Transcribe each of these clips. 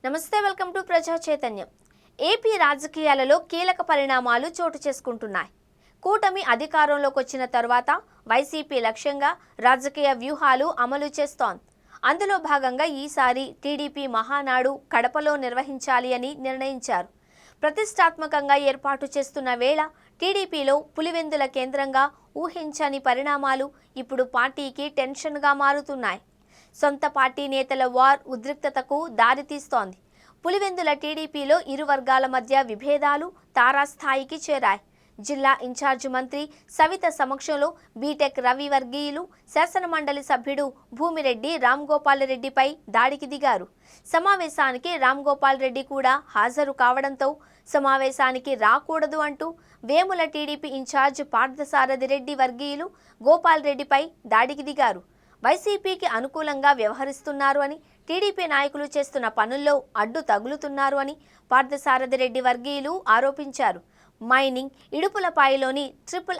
నమస్తే, welcome to ప్రజా చైతన్యం. ఏపీ రాజకీయాలలో కీలక పరిణామాలు చోటు చేసుకుంటున్నాయి. కూటమి అధికారంలోకి వచ్చిన తర్వాత వైసీపీ లక్ష్యంగా రాజకీయ వ్యూహాలు అమలు చేస్తోంది. అందులో భాగంగా ఈసారి టీడీపీ మహానాడు కడపలో నిర్వహించాలి అని నిర్ణయించారు. ప్రతిష్టాత్మకంగా ఏర్పాటు చేస్తున్న వేళ టీడీపీలో పులివెందుల కేంద్రంగా ఊహించని పరిణామాలు ఇప్పుడు పార్టీకి టెన్షన్గా మారుతున్నాయి. సొంత పార్టీ నేతల వార్ ఉద్రిక్తతకు దారితీస్తోంది. పులివెందుల టీడీపీలో ఇరు వర్గాల మధ్య విభేదాలు తారాస్థాయికి చేరాయి. జిల్లా ఇన్ఛార్జి మంత్రి సవిత సమక్షంలో బీటెక్ రవి వర్గీయులు శాసనమండలి సభ్యుడు భూమిరెడ్డి రామ్గోపాల్రెడ్డిపై దాడికి దిగారు. సమావేశానికి రామ్గోపాల్రెడ్డి కూడా హాజరు కావడంతో సమావేశానికి రాకూడదు అంటూ వేముల టీడీపీ ఇన్ఛార్జ్ పార్థసారథి రెడ్డి వర్గీయులు గోపాల్ రెడ్డిపై దాడికి దిగారు. వైసీపీకి అనుకూలంగా వ్యవహరిస్తున్నారు అని, టీడీపీ నాయకులు చేస్తున్న పనుల్లో అడ్డు తగులుతున్నారు అని పార్థసారథి రెడ్డి వర్గీయులు ఆరోపించారు. మైనింగ్, ఇడుపులపాయలోని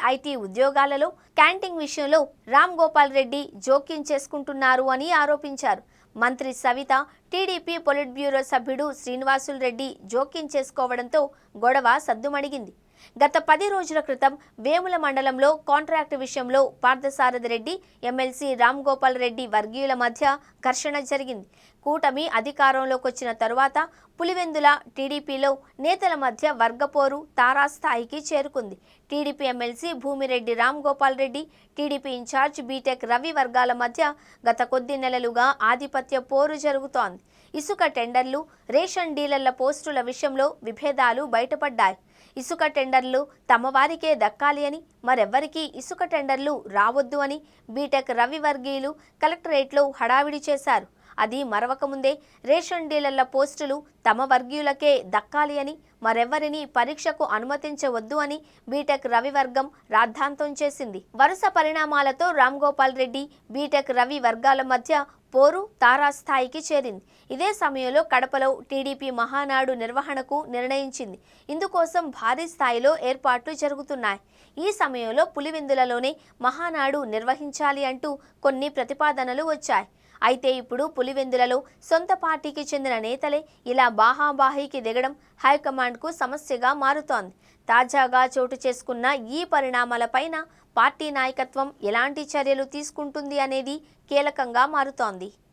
IIT ఉద్యోగాలలో క్యాంటీన్ విషయంలో రామ్గోపాల్రెడ్డి జోక్యం చేసుకుంటున్నారు అని ఆరోపించారు. మంత్రి సవిత, టీడీపీ పొలిట్ బ్యూరో సభ్యుడు శ్రీనివాసులు రెడ్డి జోక్యం చేసుకోవడంతో గొడవ సద్దుమణిగింది. గత 10 రోజుల క్రితం వేముల మండలంలో కాంట్రాక్టు విషయంలో పార్థసారథి రెడ్డి, ఎమ్మెల్సీ రామ్గోపాల్రెడ్డి వర్గీయుల మధ్య ఘర్షణ జరిగింది. కూటమి అధికారంలోకి వచ్చిన తరువాత పులివెందుల టీడీపీలో నేతల మధ్య వర్గపోరు తారాస్థాయికి చేరుకుంది. TDP MLC Bhumireddy Ramgopalreddy, TDP in-charge BTech Ravi వర్గాల మధ్య గత కొద్ది నెలలుగా ఆధిపత్య పోరు జరుగుతోంది. ఇసుక టెండర్లు, రేషన్ డీలర్ల పోస్టుల విషయంలో విభేదాలు బయటపడ్డాయి. ఇసుక టెండర్లు తమ వారికే దక్కాలి అని, మరెవ్వరికీ ఇసుక టెండర్లు రావద్దు అని బీటెక్ రవి వర్గీయులు కలెక్టరేట్లో హడావిడి చేశారు. అది మరవకముందే రేషన్ డీలర్ల పోస్టులు తమ వర్గీయులకే దక్కాలి అని, మరెవ్వరిని పరీక్షకు అనుమతించవద్దు అని బీటెక్ రవి వర్గం రాద్ధాంతం చేసింది. వరుస పరిణామాలతో రామ్గోపాల్రెడ్డి, బీటెక్ రవి వర్గాల మధ్య పోరు తారాస్థాయికి చేరింది. ఇదే సమయంలో కడపలో టీడీపీ మహానాడు నిర్వహణకు నిర్ణయించింది. ఇందుకోసం భారీ స్థాయిలో ఏర్పాట్లు జరుగుతున్నాయి. ఈ సమయంలో పులివెందులలోనే మహానాడు నిర్వహించాలి అంటూ కొన్ని ప్రతిపాదనలు వచ్చాయి. అయితే ఇప్పుడు పులివెందులలో సొంత పార్టీకి చెందిన నేతలే ఇలా బాహాబాహీకి దిగడం హైకమాండ్కు సమస్యగా మారుతోంది. తాజాగా చోటు చేసుకున్న ఈ పరిణామాలపైన పార్టీ నాయకత్వం ఎలాంటి చర్యలు తీసుకుంటుంది అనేది కీలకంగా మారుతోంది.